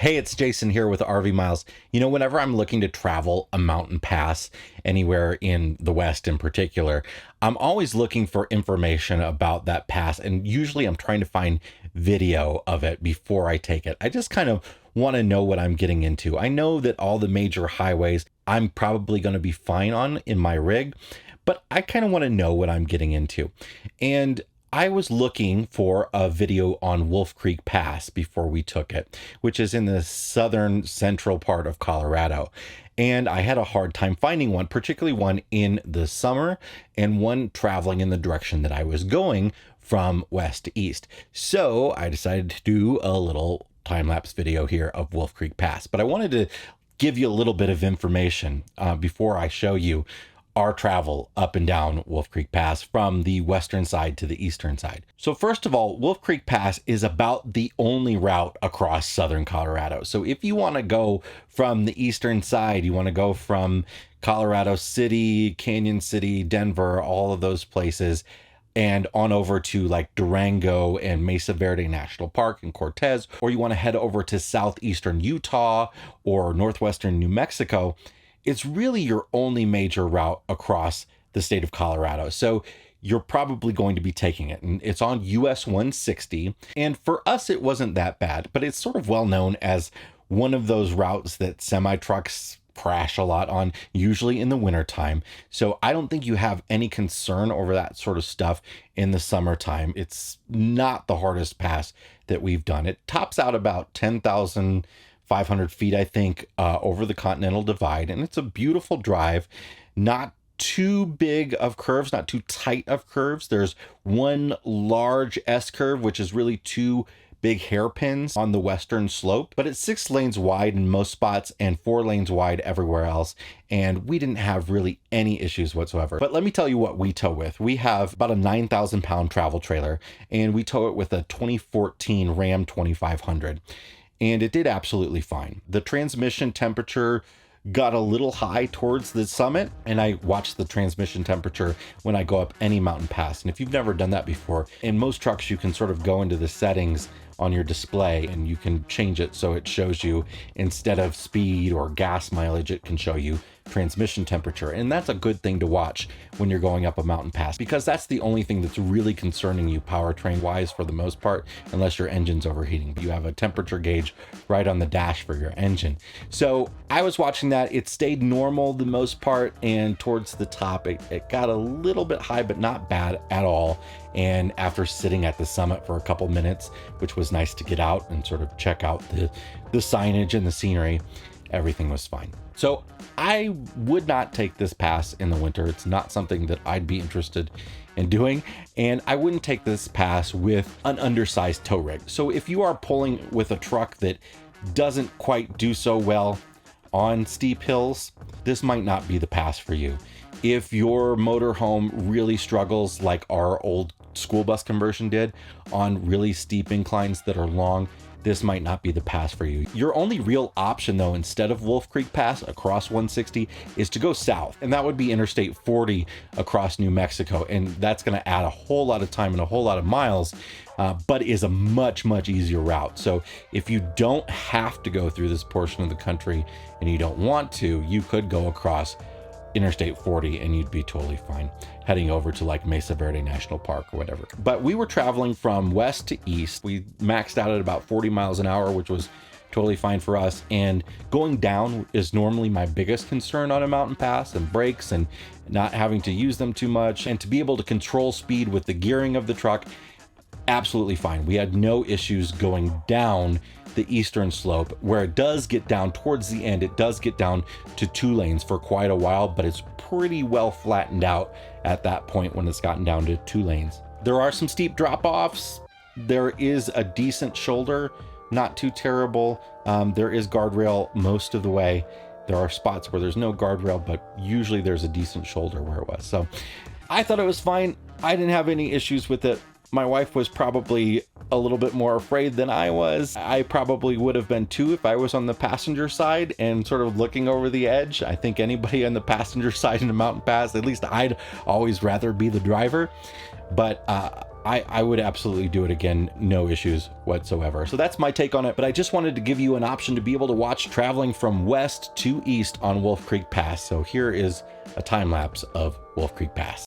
Hey, it's Jason here with RV Miles. You know, whenever I'm looking to travel a mountain pass anywhere in the West in particular, I'm always looking for information about that pass. And usually I'm trying to find video of it before I take it. I just kind of want to know what I'm getting into. I know that all the major highways I'm probably going to be fine on in my rig, but I kind of want to know what I'm getting into. And I was looking for a video on Wolf Creek Pass before we took it, which is in the southern central part of Colorado. And I had a hard time finding one, particularly one in the summer and one traveling in the direction that I was going from west to east. So I decided to do a little time-lapse video here of Wolf Creek Pass. But I wanted to give you a little bit of information before I show you our travel up and down Wolf Creek Pass from the western side to the eastern side. So first of all, Wolf Creek Pass is about the only route across southern Colorado. So if you want to go from the eastern side, you want to go from Colorado City, Canyon City, Denver, all of those places, and on over to like Durango and Mesa Verde National Park and Cortez, or you want to head over to southeastern Utah or northwestern New Mexico, it's really your only major route across the state of Colorado. So you're probably going to be taking it. And it's on US 160. And for us, it wasn't that bad, but it's sort of well known as one of those routes that semi trucks crash a lot on, usually in the wintertime. So I don't think you have any concern over that sort of stuff in the summertime. It's not the hardest pass that we've done. It tops out about 10,500 feet, I think, over the Continental Divide. And it's a beautiful drive, not too big of curves, not too tight of curves. There's one large S curve, which is really two big hairpins on the western slope, but it's 6 lanes wide in most spots and 4 lanes wide everywhere else. And we didn't have really any issues whatsoever. But let me tell you what we tow with. We have about a 9,000 pound travel trailer, and we tow it with a 2014 Ram 2500. And it did absolutely fine. The transmission temperature got a little high towards the summit, and I watch the transmission temperature when I go up any mountain pass. And if you've never done that before, in most trucks you can sort of go into the settings on your display and you can change it so it shows you, instead of speed or gas mileage, it can show you transmission temperature. And that's a good thing to watch when you're going up a mountain pass, because that's the only thing that's really concerning you powertrain wise for the most part, unless your engine's overheating. But you have a temperature gauge right on the dash for your engine. So I was watching that. It stayed normal the most part, and towards the top it got a little bit high, but not bad at all. And after sitting at the summit for a couple minutes, which was nice to get out and sort of check out the signage and the scenery, everything was fine. So I would not take this pass in the winter. It's not something that I'd be interested in doing. And I wouldn't take this pass with an undersized tow rig. So if you are pulling with a truck that doesn't quite do so well on steep hills, this might not be the pass for you. If your motorhome really struggles, like our old school bus conversion did, on really steep inclines that are long, this might not be the pass for you. Your only real option though, instead of Wolf Creek Pass across 160, is to go south. And that would be Interstate 40 across New Mexico. And that's gonna add a whole lot of time and a whole lot of miles, but is a much, much easier route. So if you don't have to go through this portion of the country and you don't want to, you could go across Interstate 40 and you'd be totally fine heading over to like Mesa Verde National Park or whatever. But we were traveling from west to east. We maxed out at about 40 miles an hour, which was totally fine for us. And going down is normally my biggest concern on a mountain pass, and brakes and not having to use them too much, and to be able to control speed with the gearing of the truck, absolutely fine. We had no issues going down the eastern slope. Where it does get down towards the end, it does get down to 2 lanes for quite a while, but it's pretty well flattened out at that point when it's gotten down to 2 lanes. There are some steep drop-offs. There is a decent shoulder, not too terrible. There is guardrail most of the way. There are spots where there's no guardrail, but usually there's a decent shoulder where it was. So I thought it was fine. I didn't have any issues with it. My wife was probably a little bit more afraid than I was. I probably would have been too if I was on the passenger side and sort of looking over the edge. I think anybody on the passenger side in a mountain pass, at least I'd always rather be the driver. But I would absolutely do it again, no issues whatsoever. So that's my take on it, but I just wanted to give you an option to be able to watch traveling from west to east on Wolf Creek Pass. So here is a time lapse of Wolf Creek Pass.